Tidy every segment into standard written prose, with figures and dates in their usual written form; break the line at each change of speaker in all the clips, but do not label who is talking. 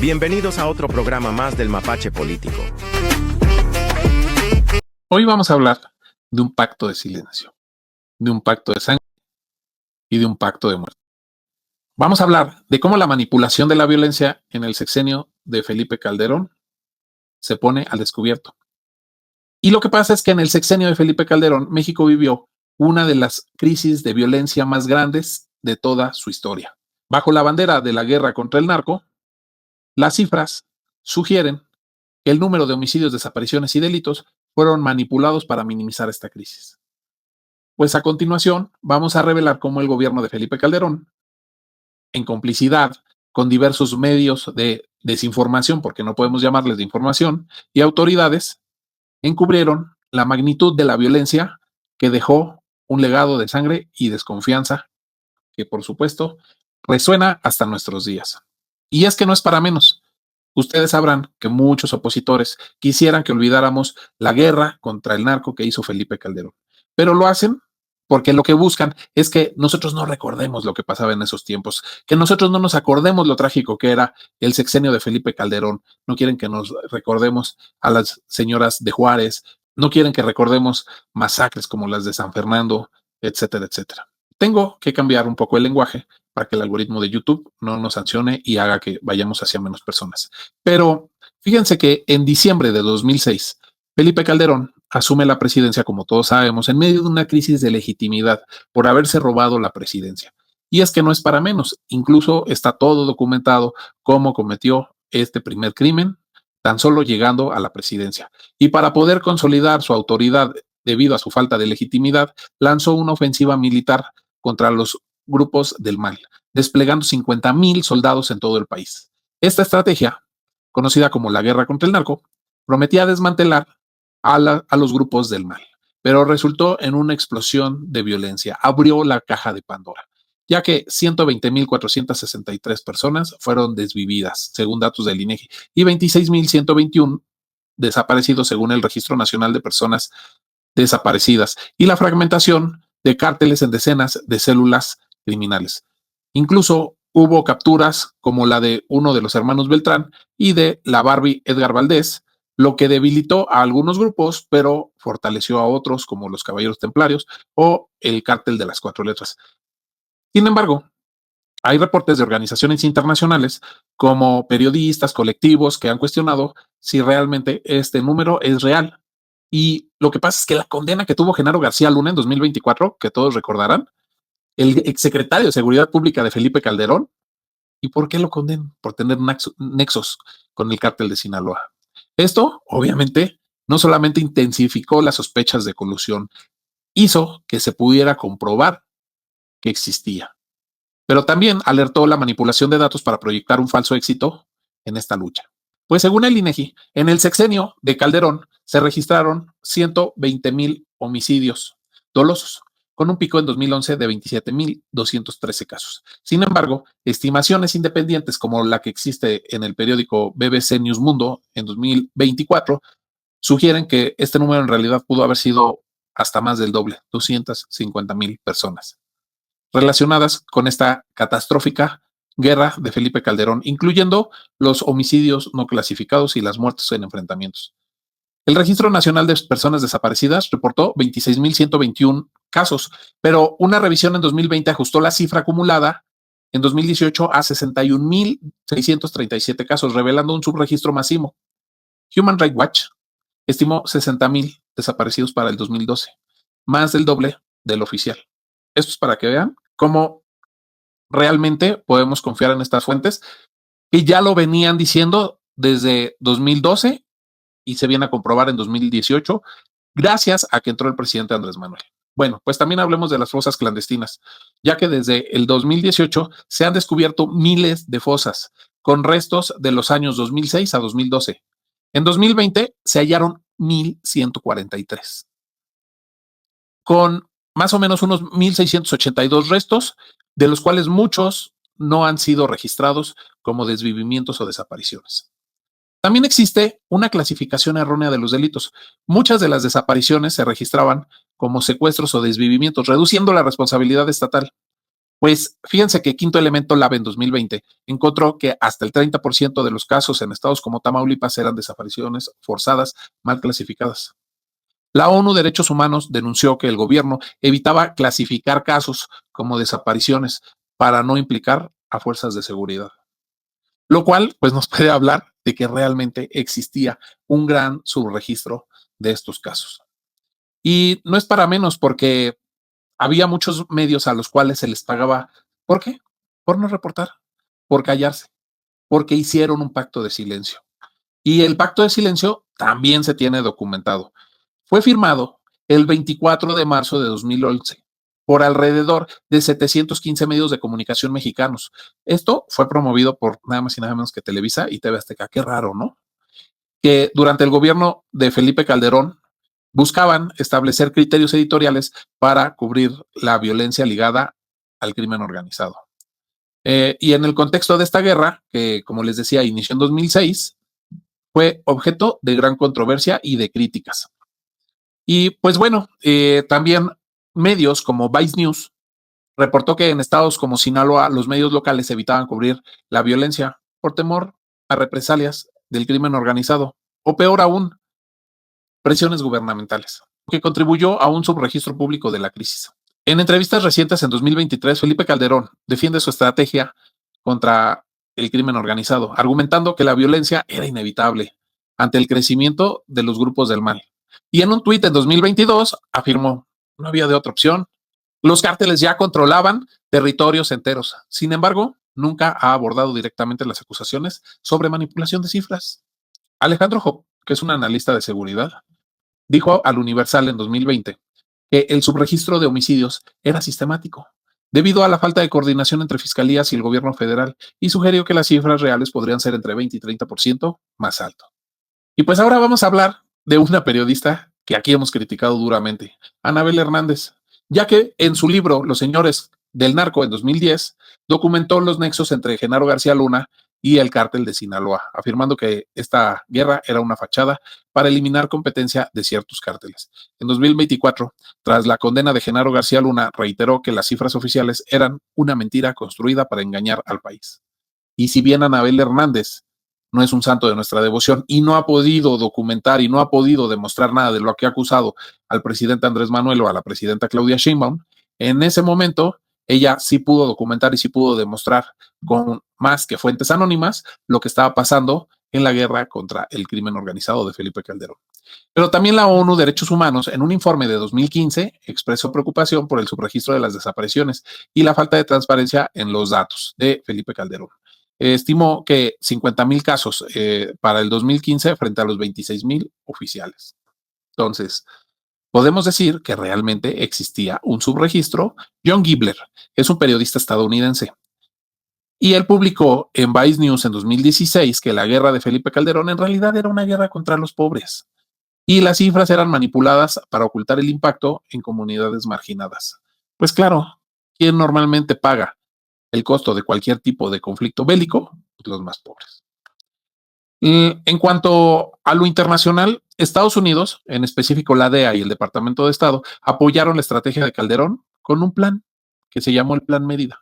Bienvenidos a otro programa más del Mapache Político.
Hoy vamos a hablar de un pacto de silencio, de un pacto de sangre y de un pacto de muerte. Vamos a hablar de cómo la manipulación de la violencia en el sexenio de Felipe Calderón se pone al descubierto. Y lo que pasa es que en el sexenio de Felipe Calderón, México vivió una de las crisis de violencia más grandes de toda su historia. Bajo la bandera de la guerra contra el narco, las cifras sugieren que el número de homicidios, desapariciones y delitos fueron manipulados para minimizar esta crisis. Pues a continuación vamos a revelar cómo el gobierno de Felipe Calderón, en complicidad con diversos medios de desinformación, porque no podemos llamarles de información, y autoridades, encubrieron la magnitud de la violencia que dejó un legado de sangre y desconfianza que, por supuesto, resuena hasta nuestros días. Y es que no es para menos. Ustedes sabrán que muchos opositores quisieran que olvidáramos la guerra contra el narco que hizo Felipe Calderón, pero lo hacen porque lo que buscan es que nosotros no recordemos lo que pasaba en esos tiempos, que nosotros no nos acordemos lo trágico que era el sexenio de Felipe Calderón. No quieren que nos recordemos a las señoras de Juárez, no quieren que recordemos masacres como las de San Fernando, etcétera, etcétera. Tengo que cambiar un poco el lenguaje para que el algoritmo de YouTube no nos sancione y haga que vayamos hacia menos personas. Pero fíjense que en diciembre de 2006, Felipe Calderón asume la presidencia, como todos sabemos, en medio de una crisis de legitimidad por haberse robado la presidencia. Y es que no es para menos, incluso está todo documentado cómo cometió este primer crimen, tan solo llegando a la presidencia. Y para poder consolidar su autoridad debido a su falta de legitimidad, lanzó una ofensiva militar contra los grupos del mal, desplegando 50,000 soldados en todo el país. Esta estrategia, conocida como la guerra contra el narco, prometía desmantelar a los grupos del mal, pero resultó en una explosión de violencia. Abrió la caja de Pandora, ya que 120,463 personas fueron desvividas, según datos del INEGI, y 26,121 desaparecidos, según el Registro Nacional de Personas Desaparecidas, y la fragmentación de cárteles en decenas de células criminales. Incluso hubo capturas como la de uno de los hermanos Beltrán y de la Barbie Edgar Valdés, lo que debilitó a algunos grupos, pero fortaleció a otros como los Caballeros Templarios o el Cártel de las Cuatro Letras. Sin embargo, hay reportes de organizaciones internacionales como periodistas, colectivos que han cuestionado si realmente este número es real. Y lo que pasa es que la condena que tuvo Genaro García Luna en 2024, que todos recordarán, el exsecretario de Seguridad Pública de Felipe Calderón, ¿y por qué lo condenan? Por tener nexos con el cártel de Sinaloa. Esto, obviamente, no solamente intensificó las sospechas de colusión, hizo que se pudiera comprobar que existía, pero también alertó la manipulación de datos para proyectar un falso éxito en esta lucha. Pues según el INEGI, en el sexenio de Calderón se registraron 120,000 homicidios dolosos, con un pico en 2011 de 27,213 casos. Sin embargo, estimaciones independientes como la que existe en el periódico BBC News Mundo en 2024 sugieren que este número en realidad pudo haber sido hasta más del doble, 250,000 personas relacionadas con esta catastrófica guerra de Felipe Calderón, incluyendo los homicidios no clasificados y las muertes en enfrentamientos. El Registro Nacional de Personas Desaparecidas reportó 26,121 casos, pero una revisión en 2020 ajustó la cifra acumulada en 2018 a 61,637 casos, revelando un subregistro masivo. Human Rights Watch estimó 60,000 desaparecidos para el 2012, más del doble del oficial. Esto es para que vean cómo realmente podemos confiar en estas fuentes que ya lo venían diciendo desde 2012 y se viene a comprobar en 2018 gracias a que entró el presidente Andrés Manuel. Bueno, pues también hablemos de las fosas clandestinas, ya que desde el 2018 se han descubierto miles de fosas con restos de los años 2006 a 2012. En 2020 se hallaron 1,143, con más o menos unos 1,682 restos, de los cuales muchos no han sido registrados como desvivimientos o desapariciones. También existe una clasificación errónea de los delitos. Muchas de las desapariciones se registraban como secuestros o desvivimientos, reduciendo la responsabilidad estatal. Pues fíjense que Quinto Elemento Lab en 2020 encontró que hasta el 30% de los casos en estados como Tamaulipas eran desapariciones forzadas mal clasificadas. La ONU Derechos Humanos denunció que el gobierno evitaba clasificar casos como desapariciones para no implicar a fuerzas de seguridad, lo cual pues nos puede hablar de que realmente existía un gran subregistro de estos casos. Y no es para menos porque había muchos medios a los cuales se les pagaba. ¿Por qué? Por no reportar, por callarse, porque hicieron un pacto de silencio. Y el pacto de silencio también se tiene documentado. Fue firmado el 24 de marzo de 2011 por alrededor de 715 medios de comunicación mexicanos. Esto fue promovido por nada más y nada menos que Televisa y TV Azteca. Qué raro, ¿no? Que durante el gobierno de Felipe Calderón buscaban establecer criterios editoriales para cubrir la violencia ligada al crimen organizado. Y en el contexto de esta guerra, que como les decía, inició en 2006, fue objeto de gran controversia y de críticas. Y pues bueno, también medios como Vice News reportó que en estados como Sinaloa los medios locales evitaban cubrir la violencia por temor a represalias del crimen organizado, o peor aún, presiones gubernamentales, que contribuyó a un subregistro público de la crisis. En entrevistas recientes en 2023, Felipe Calderón defiende su estrategia contra el crimen organizado, argumentando que la violencia era inevitable ante el crecimiento de los grupos del mal. Y en un tuit en 2022 afirmó, no había de otra opción. Los cárteles ya controlaban territorios enteros. Sin embargo, nunca ha abordado directamente las acusaciones sobre manipulación de cifras. Alejandro Job, que es un analista de seguridad, dijo al Universal en 2020 que el subregistro de homicidios era sistemático, debido a la falta de coordinación entre fiscalías y el gobierno federal, y sugirió que las cifras reales podrían ser entre 20 y 30% más alto. Y pues ahora vamos a hablar de una periodista que aquí hemos criticado duramente, Anabel Hernández, ya que en su libro Los Señores del Narco en 2010 documentó los nexos entre Genaro García Luna y el cártel de Sinaloa, afirmando que esta guerra era una fachada para eliminar competencia de ciertos cárteles. En 2024, tras la condena de Genaro García Luna, reiteró que las cifras oficiales eran una mentira construida para engañar al país. Y si bien Anabel Hernández no es un santo de nuestra devoción y no ha podido documentar y no ha podido demostrar nada de lo que ha acusado al presidente Andrés Manuel o a la presidenta Claudia Sheinbaum, en ese momento ella sí pudo documentar y sí pudo demostrar con más que fuentes anónimas lo que estaba pasando en la guerra contra el crimen organizado de Felipe Calderón. Pero también la ONU Derechos Humanos, en un informe de 2015, expresó preocupación por el subregistro de las desapariciones y la falta de transparencia en los datos de Felipe Calderón. Estimó que 50,000 casos para el 2015 frente a los 26,000 oficiales. Entonces, podemos decir que realmente existía un subregistro. John Gibler es un periodista estadounidense y él publicó en Vice News en 2016 que la guerra de Felipe Calderón en realidad era una guerra contra los pobres y las cifras eran manipuladas para ocultar el impacto en comunidades marginadas. Pues claro, ¿quién normalmente paga el costo de cualquier tipo de conflicto bélico? Pues los más pobres. En cuanto a lo internacional, Estados Unidos, en específico la DEA y el Departamento de Estado, apoyaron la estrategia de Calderón con un plan que se llamó el Plan Mérida.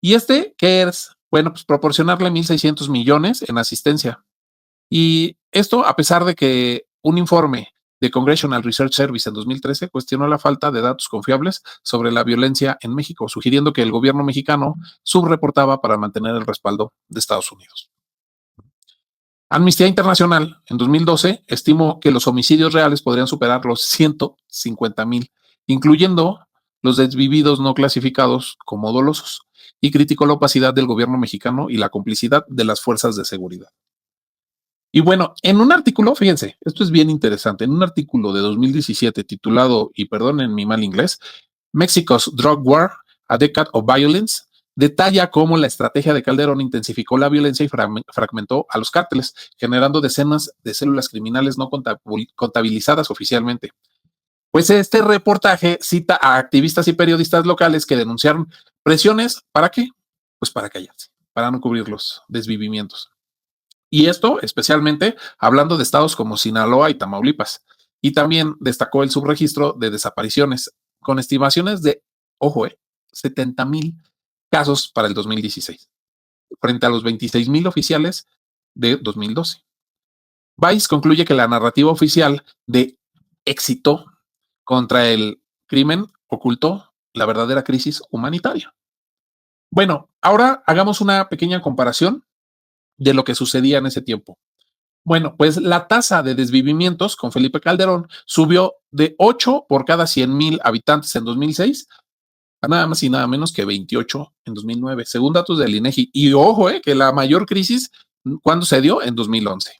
¿Y qué es? Bueno, pues proporcionarle 1,600 millones en asistencia. Y esto a pesar de que un informe de Congressional Research Service en 2013 cuestionó la falta de datos confiables sobre la violencia en México, sugiriendo que el gobierno mexicano subreportaba para mantener el respaldo de Estados Unidos. Amnistía Internacional en 2012 estimó que los homicidios reales podrían superar los 150,000, incluyendo los desvividos no clasificados como dolosos, y criticó la opacidad del gobierno mexicano y la complicidad de las fuerzas de seguridad. Y bueno, en un artículo, fíjense, esto es bien interesante, en un artículo de 2017 titulado, y perdonen mi mal inglés, Mexico's Drug War, A Decade of Violence, detalla cómo la estrategia de Calderón intensificó la violencia y fragmentó a los cárteles, generando decenas de células criminales no contabilizadas oficialmente. Pues este reportaje cita a activistas y periodistas locales que denunciaron presiones, ¿para qué? Pues para callarse, para no cubrir los desvivimientos. Y esto especialmente hablando de estados como Sinaloa y Tamaulipas. Y también destacó el subregistro de desapariciones, con estimaciones de, ojo, 70,000 casos para el 2016, frente a los 26,000 oficiales de 2012. Vice concluye que la narrativa oficial de éxito contra el crimen ocultó la verdadera crisis humanitaria. Bueno, ahora hagamos una pequeña comparación de lo que sucedía en ese tiempo. Bueno, pues la tasa de desvivimientos con Felipe Calderón subió de 8 por cada 100,000 habitantes en 2006 a nada más y nada menos que 28 en 2009, según datos del INEGI. Y ojo, que la mayor crisis, ¿cuándo se dio? En 2011.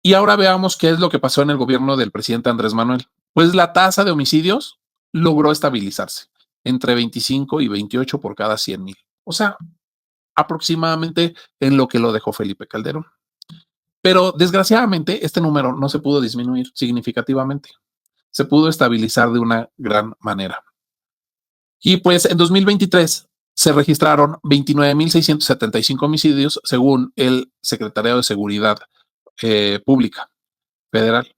Y ahora veamos qué es lo que pasó en el gobierno del presidente Andrés Manuel. Pues la tasa de homicidios logró estabilizarse entre 25 y 28 por cada 100,000. O sea, aproximadamente en lo que lo dejó Felipe Calderón. Pero desgraciadamente este número no se pudo disminuir significativamente. Se pudo estabilizar de una gran manera. Y pues en 2023 se registraron 29,675 homicidios según el Secretariado de Seguridad Pública Federal.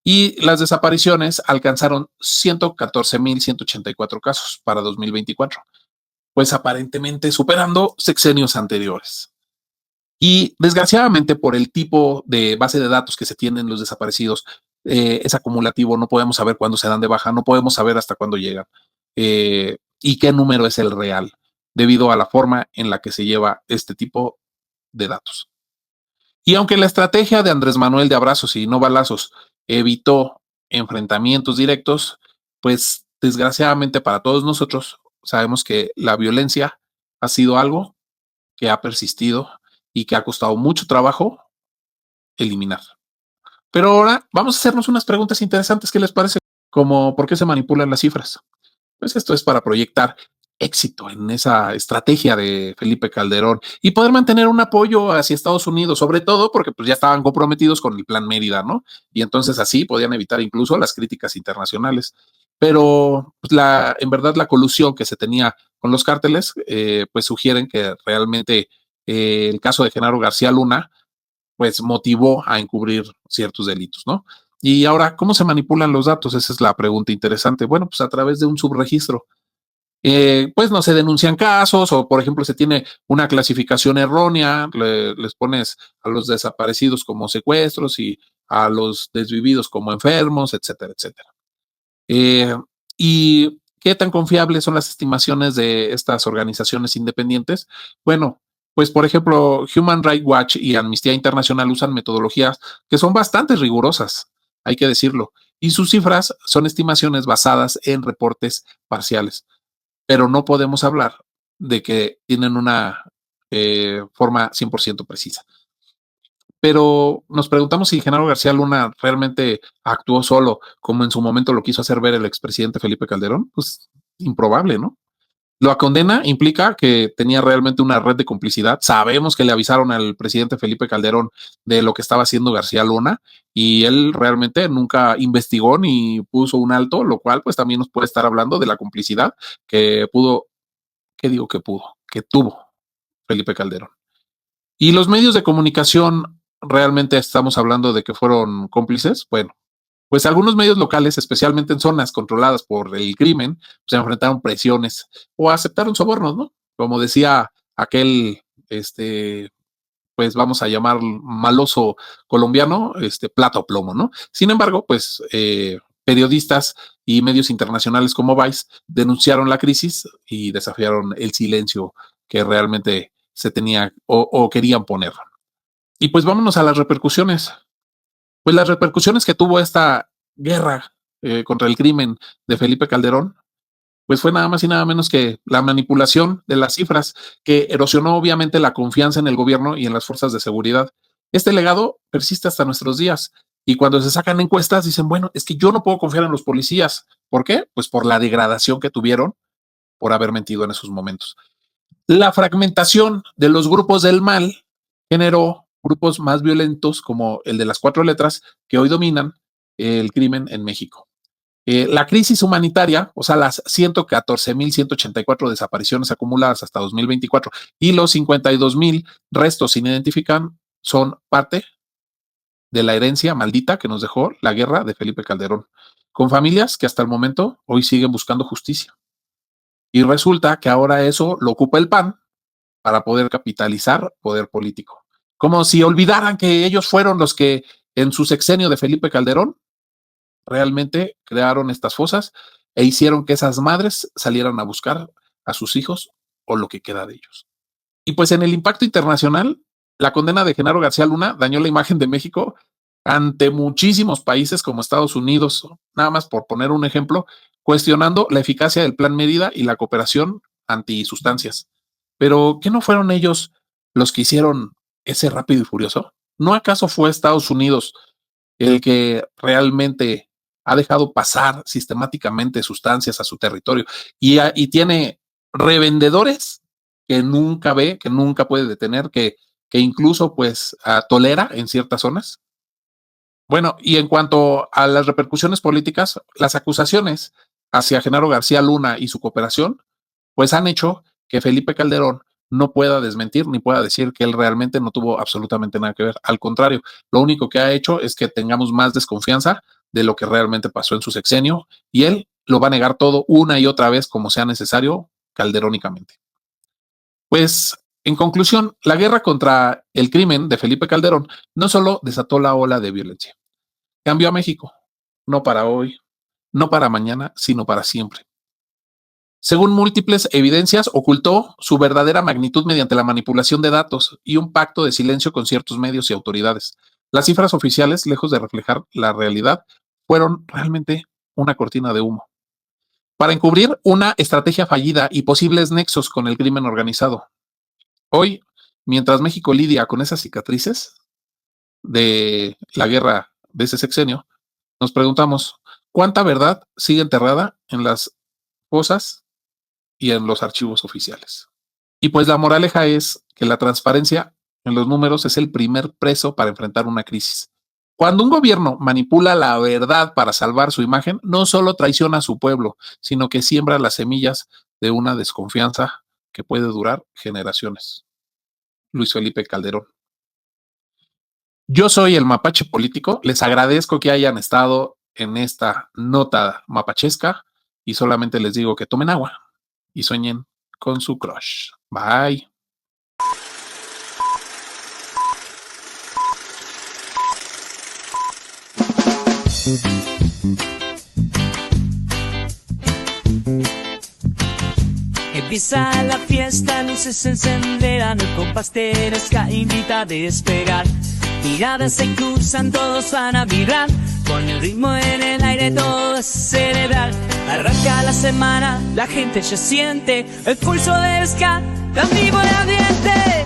Y las desapariciones alcanzaron 114,184 casos para 2024, pues aparentemente superando sexenios anteriores. Y desgraciadamente por el tipo de base de datos que se tienen los desaparecidos, es acumulativo, no podemos saber cuándo se dan de baja, no podemos saber hasta cuándo llegan y qué número es el real, debido a la forma en la que se lleva este tipo de datos. Y aunque la estrategia de Andrés Manuel de abrazos y no balazos evitó enfrentamientos directos, pues desgraciadamente para todos nosotros sabemos que la violencia ha sido algo que ha persistido y que ha costado mucho trabajo eliminar. Pero ahora vamos a hacernos unas preguntas interesantes. ¿Qué les parece? Como ¿por qué se manipulan las cifras? Pues esto es para proyectar éxito en esa estrategia de Felipe Calderón y poder mantener un apoyo hacia Estados Unidos, sobre todo porque pues ya estaban comprometidos con el Plan Mérida, ¿no? Y entonces así podían evitar incluso las críticas internacionales. Pero pues, en verdad la colusión que se tenía con los cárteles, pues sugieren que realmente el caso de Genaro García Luna, pues motivó a encubrir ciertos delitos, ¿no? Y ahora, ¿cómo se manipulan los datos? Esa es la pregunta interesante. Bueno, pues a través de un subregistro. Pues no se denuncian casos o, por ejemplo, se tiene una clasificación errónea, les pones a los desaparecidos como secuestros y a los desvividos como enfermos, etcétera, etcétera. ¿Y qué tan confiables son las estimaciones de estas organizaciones independientes? Bueno, pues por ejemplo, Human Rights Watch y Amnistía Internacional usan metodologías que son bastante rigurosas, hay que decirlo, y sus cifras son estimaciones basadas en reportes parciales, pero no podemos hablar de que tienen una forma 100% precisa. Pero nos preguntamos si Genaro García Luna realmente actuó solo, como en su momento lo quiso hacer ver el expresidente Felipe Calderón. Pues improbable, ¿no? La condena implica que tenía realmente una red de complicidad. Sabemos que le avisaron al presidente Felipe Calderón de lo que estaba haciendo García Luna y él realmente nunca investigó ni puso un alto, lo cual pues también nos puede estar hablando de la complicidad que pudo, que tuvo Felipe Calderón. Y los medios de comunicación, realmente estamos hablando de que fueron cómplices. Bueno, pues algunos medios locales, especialmente en zonas controladas por el crimen, se enfrentaron presiones o aceptaron sobornos, ¿no? Como decía aquel, pues vamos a llamar maloso colombiano, plata o plomo, ¿no? Sin embargo, pues periodistas y medios internacionales como Vice denunciaron la crisis y desafiaron el silencio que realmente se tenía o querían poner. Y pues vámonos a las repercusiones. Pues las repercusiones que tuvo esta guerra contra el crimen de Felipe Calderón, pues fue nada más y nada menos que la manipulación de las cifras, que erosionó obviamente la confianza en el gobierno y en las fuerzas de seguridad. Este legado persiste hasta nuestros días. Y cuando se sacan encuestas dicen, bueno, es que yo no puedo confiar en los policías. ¿Por qué? Pues por la degradación que tuvieron por haber mentido en esos momentos. La fragmentación de los grupos del mal generó grupos más violentos como el de las 4 letras que hoy dominan el crimen en México. La crisis humanitaria, o sea, las 114,184 desapariciones acumuladas hasta 2024 y los 52,000 restos sin identificar son parte de la herencia maldita que nos dejó la guerra de Felipe Calderón, con familias que hasta el momento hoy siguen buscando justicia. Y resulta que ahora eso lo ocupa el PAN para poder capitalizar poder político. Como si olvidaran que ellos fueron los que en su sexenio de Felipe Calderón realmente crearon estas fosas e hicieron que esas madres salieran a buscar a sus hijos o lo que queda de ellos. Y pues en el impacto internacional, la condena de Genaro García Luna dañó la imagen de México ante muchísimos países como Estados Unidos, nada más por poner un ejemplo, cuestionando la eficacia del Plan Mérida y la cooperación antisustancias. Pero, ¿qué no fueron ellos los que hicieron ese Rápido y Furioso? ¿No acaso fue Estados Unidos el que realmente ha dejado pasar sistemáticamente sustancias a su territorio y tiene revendedores que nunca ve, que nunca puede detener, que incluso pues tolera en ciertas zonas? Bueno, y en cuanto a las repercusiones políticas, las acusaciones hacia Genaro García Luna y su cooperación, pues han hecho que Felipe Calderón no pueda desmentir ni pueda decir que él realmente no tuvo absolutamente nada que ver. Al contrario, lo único que ha hecho es que tengamos más desconfianza de lo que realmente pasó en su sexenio y él lo va a negar todo una y otra vez como sea necesario, calderónicamente. Pues, en conclusión, la guerra contra el crimen de Felipe Calderón no solo desató la ola de violencia, cambió a México, no para hoy, no para mañana, sino para siempre. Según múltiples evidencias, ocultó su verdadera magnitud mediante la manipulación de datos y un pacto de silencio con ciertos medios y autoridades. Las cifras oficiales, lejos de reflejar la realidad, fueron realmente una cortina de humo para encubrir una estrategia fallida y posibles nexos con el crimen organizado. Hoy, mientras México lidia con esas cicatrices de la guerra de ese sexenio, nos preguntamos, ¿cuánta verdad sigue enterrada en las fosas y en los archivos oficiales? Y pues la moraleja es que la transparencia en los números es el primer preso para enfrentar una crisis. Cuando un gobierno manipula la verdad para salvar su imagen, no solo traiciona a su pueblo, sino que siembra las semillas de una desconfianza que puede durar generaciones. Luis Felipe Calderón. Yo soy el Mapache Político. Les agradezco que hayan estado en esta nota mapachesca y solamente les digo que tomen agua y sueñen con su crush. Bye.
Empieza la fiesta, luces se encenderán, el compás Teresca invita a despegar. Miradas se cruzan, todos van a vibrar, con el ritmo en el aire todo es celebrar. Arranca la semana, la gente ya siente el pulso del ska, tan vivo el ambiente.